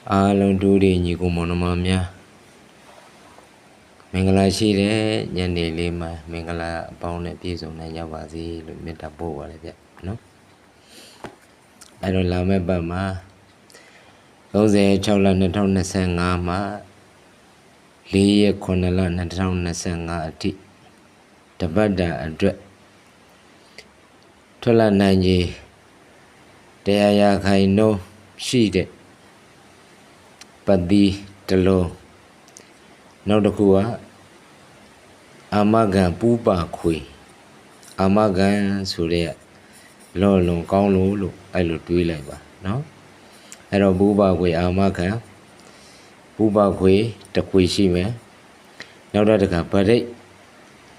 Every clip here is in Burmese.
အားလုံးတို့တွေညီကိုမောင်နှမများမင်္ဂလာရှိတဲ့ညနေလေးမှာမင်္ဂလာအပေါင်းနဲ့ပြည့်စုံနိုင်ကြပါစေလို့မေတ္တာပို့ပါလေဗျနော်အဲ့တော့လာမယ့်ပတ်မှာ36လ2025မှာ4ရက်9လ2025အထိတပတ်တာအတွက်ထွက်လာနိုင်ကြီးတရားရခိုင်နှုန်းရှိတဲ့ပတ်တိတလုံးနောက်တစ်ခုကအာမခံပူပါခွေအာမခံဆိုတဲ့လော်လွန်ကောင်းလို့အဲ့လိုတွေးလိုက်ပါနော်အဲ့တော့ပူပါခွေအာမခံပူပါခွေတစ်ခွေရှိမယ်နောက်တစ်ခါဗရိတ်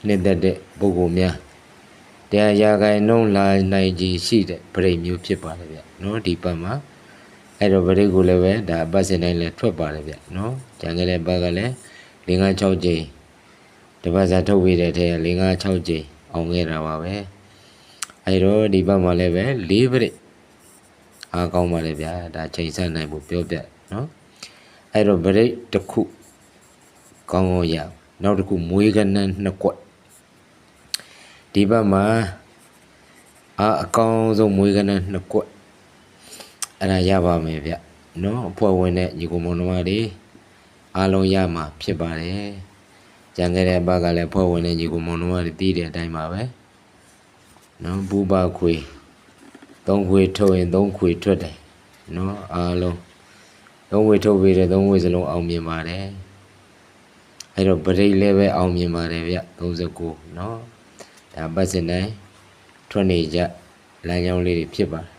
နှစ်သက်တဲ့ပုဂ္ဂိုလ်များတရားရခိုင်နှုန်းလာနိုင်ကြီးရှိတဲ့ဗရိတ်မျိုးဖြစ်ပါလေဗျနော်ဒီပတ်မှာအဲ့တော့ဗရိတ်ကိုလည်းပဲဒါပတ်စင်တိုင်းလည်းထွက်ပါတယ်ဗျနော်ကြံခဲ့တဲ့ပတ်ကလည်း5-6ကြိမ်တပတ်စာထုတ်ပြီးတဲ့ထဲ5-6ကြိမ်အောင်ခဲ့တာပါပဲအဲ့တော့ဒီပတ်မှာလည်းပဲ4ဗရိတ်အားကောင်းပါလေဗျာဒါချိန်ဆနိုင်ဖို့ပြောပြနော်အဲ့တော့ဗရိတ်တစ်ခုကောင်းရနောက်တစ်ခုမွေးကနန်း2ကွက်ဒီဘက်မှာအကောင်းဆုံးမွေးကနန်း2ကွက်အဲ့ဒါရပါမယ်ဗျနော်အဖွဲ့ဝင်တဲ့ညီကောင်မောင်နှမတွေအားလုံးရမှာဖြစ်ပါတယ်ကြံခဲ့တဲ့ဘက်ကလည်းအဖွဲ့ဝင်တဲ့ညီကောင်မောင်နှမတွေတည်တဲ့အတိုင်းပါပဲနော်ဘူပါခွေ3ခွေထုတ်ရင်3ခွေထွက်တယ်နော်အားလုံး3ခွေထုတ်ပြီးတဲ့3ခွေစလုံးအောင်မြင်ပါတယ်အဲ့တော့ဗရိတ်လည်းပဲအောင်မြင်ပါတယ်ဗျ39နော်ဒါပတ်စင်တိုင်းထွက်နေကြလမ်းကြောင်းလေးတွေဖြစ်ပါတယ်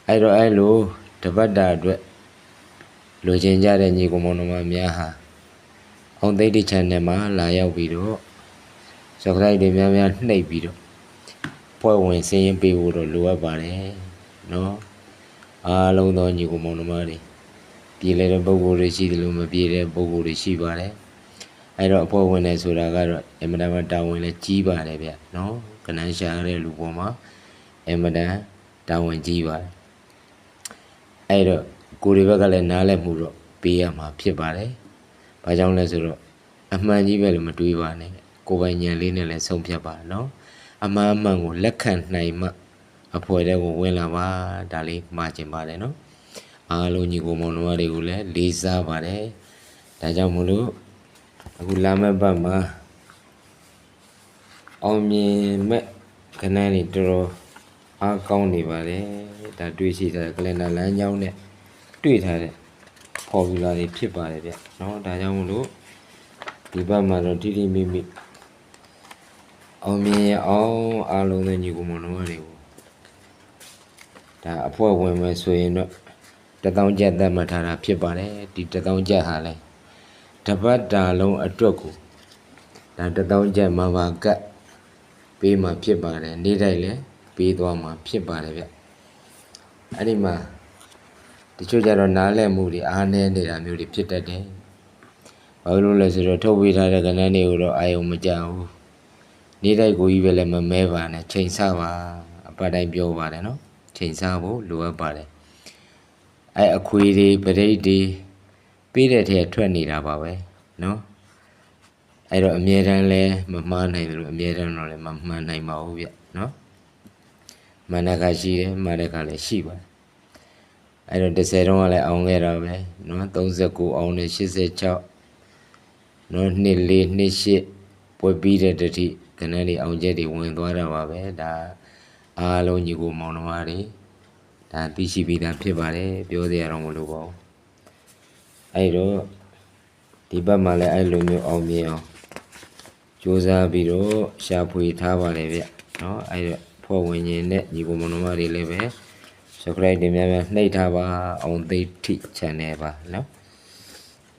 အဲ့တော့အဲ့လိုတပတ်တာအတွက်လိုချင်ကြတဲ့ညီကောင်မောင်နှမများဟာအောင်သိတိ channel မှာလာရောက်ပြီးတော့ subscribe တွေများများနှိပ်ပြီးတော့ဖွဲ့ဝင်စင်းရင်ပေးဖို့တော့လိုအပ်ပါတယ်နော်အားလုံးသောညီကောင်မောင်နှမတွေပြည်လဲတဲ့ပုံကိုယ်တွေရှိတယ်လို့မပြည်တဲ့ပုံကိုယ်တွေရှိပါတယ်အဲ့တော့အဖွဲ့ဝင်နေဆိုတာကတော့အမတန်တာဝန်လည်းကြီးပါတယ်ဗျနော်ကနန်းရှာတဲ့လူပေါ်မှာအမတန်တာဝန်ကြီးပါတယ်အဲ့တော့ကိုယ်တွေဘက်ကလည်းနားလည်မှုတော့ပေးရမှာဖြစ်ပါတယ်ဘာကြောင့်လဲဆိုတော့အမှန်ကြီးပဲလို့မတွေးပါနဲ့ကိုယ်ပိုင်ဉာဏ်လေးနဲ့လည်းဆုံးဖြတ်ပါနော်အမှန်ကိုလက်ခံနိုင်မှအဖွဲ့တဲ့ကိုဝင်လာပါဒါလေးမှာကျင်ပါတယ်နော်အားလုံးညီကိုမောင်နှမတွေကိုလည်းလေးစားပါတယ်ဒါကြောင့်မို့လို့အခုလာမယ့်ပတ်မှာအောင်မြင်မဲ့ခဏနေတော်အားကောင်းနေပါတယ်ဒါတွေးရှိတဲ့ကလန်ဒါလမ်းကြောင်းနဲ့တွေ့ထားတဲ့ formula တွေဖြစ်ပါတယ်ဗျเนาะဒါကြောင့်မို့လို့ဒီဘက်မှာတော့တိတိမိမိအောင်မြင်အောင်အားလုံးသောညီကိုမောင်နှမတွေကိုဒါအဖွဲ့ဝင်မယ်ဆိုရင်တော့1000ကျပ်သတ်မှတ်ထားတာဖြစ်ပါတယ်ဒီ1000ကျပ်ဟာလဲတပတ်တာလုံးအတွက်ကိုဒါ1000ကျပ်မှာပါကတ်ပေးမှဖြစ်ပါတယ်နေ့တိုင်းလည်းပေးသွားမှာဖြစ်ပါတယ်ဗျအဲ့ဒီမှာတချို့ကြတော့နားလည်မှုတွေအားနည်းနေတာမျိုးတွေဖြစ်တတ်တယ်ဘာလို့လဲဆိုတော့ထုတ်ပေးထားတဲ့ကဏ္ဍတွေကိုတော့အာယုံမကြဘူးနေ့တိုင်းကိုကြီးပဲလည်းမမဲပါနဲ့ချိန်ဆပါအပတ်တိုင်းပြောပါတယ်နော်ချိန်ဆဖို့လိုအပ်ပါတယ်အဲ့အခွေတွေပရိတ်တွေပေးတဲ့ထဲထွက်နေတာပါပဲနော်အဲ့တော့အမြဲတမ်းလဲမမှားနိုင်တယ်လို့အမြဲတမ်းတော့လည်းမမှန်နိုင်ပါဘူးဗျနော်မှန်တဲ့ခါရှိတယ်မှားတဲ့ခါလည်းရှိပါတယ်အဲ့တော့10တုန်းကလည်းအောင်ခဲ့တာပဲနော်39အောင်နဲ့86နော်24 28ပွဲပြီးတဲ့တတိခဏလေးအောင်ချက်တွေဝင်သွားတာပါပဲဒါအားလုံးညီကိုမောင်နှမတွေဒါသိရှိပြီးသားဖြစ်ပါတယ်ပြောစရာတော့မလိုပါဘူးအဲ့တော့ဒီဘက်မှာလည်းအဲ့လိုမျိုးအောင်မြင်အောင်စူးစမ်းပြီးတော့ရှာဖွေထားပါတယ်ဗျနော်အဲ့တော့ဖွဲ့ဝင်ရင်နဲ့ညီကိုမောင်နှမတွေလည်းပဲ subscribe တွေများများနှိပ်ထားပါအောင်သိတိ channel ပါနော်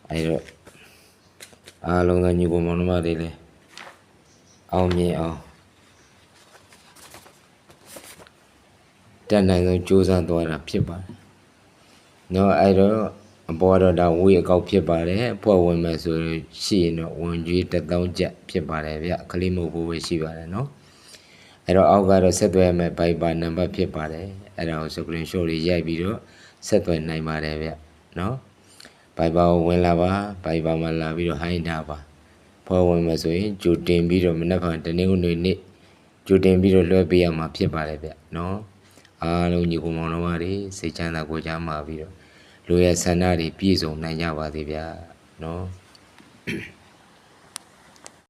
အဲ့တော့အားလုံးသောညီကိုမောင်နှမတွေလည်းအောင်မြင်အောင်တန်နိုင်ဆုံးစူးစမ်းသွားတာဖြစ်ပါတယ်နော်အဲ့တော့အပေါ်တော့ဒါဝေးအကောက်ဖြစ်ပါတယ်အဖွဲ့ဝင်မယ်ဆိုရင်ရှိရင်တော့ဝင်ကြီး1000ကျပ်ဖြစ်ပါတယ်ဗျခလေးမဟုတ်ဘူးပဲရှိပါတယ်နော်အဲ့တော့အောက်ကတော့ဆက်သွယ်မဲ့ Viber နံပါတ်ဖြစ်ပါတယ်အဲ့ဒါကို screenshot တွေရိုက်ပြီးတော့ဆက်သွယ်နိုင်ပါတယ်ဗျ နော်ဘိုင်ဘာကိုဝင်လာပါဘိုင်ဘာမှာလာပြီးတော့ဟိုင်းတာပါဖော်ဝင်မယ်ဆိုရင်ကြိုတင်ပြီးတော့မနက်ဖြန်တနေ့ဦးနေ့ကြိုတင်ပြီးတော့လွှဲပေးရမှာဖြစ်ပါတယ်ဗျနော်အားလုံးညီကောင်မောင်နှမတွေစိတ်ချမ်းသာကိုကြမှာပြီးတော့လူရဲ့ဆန္ဒတွေပြည့်စုံနိုင်ကြပါသေးဗျာနော်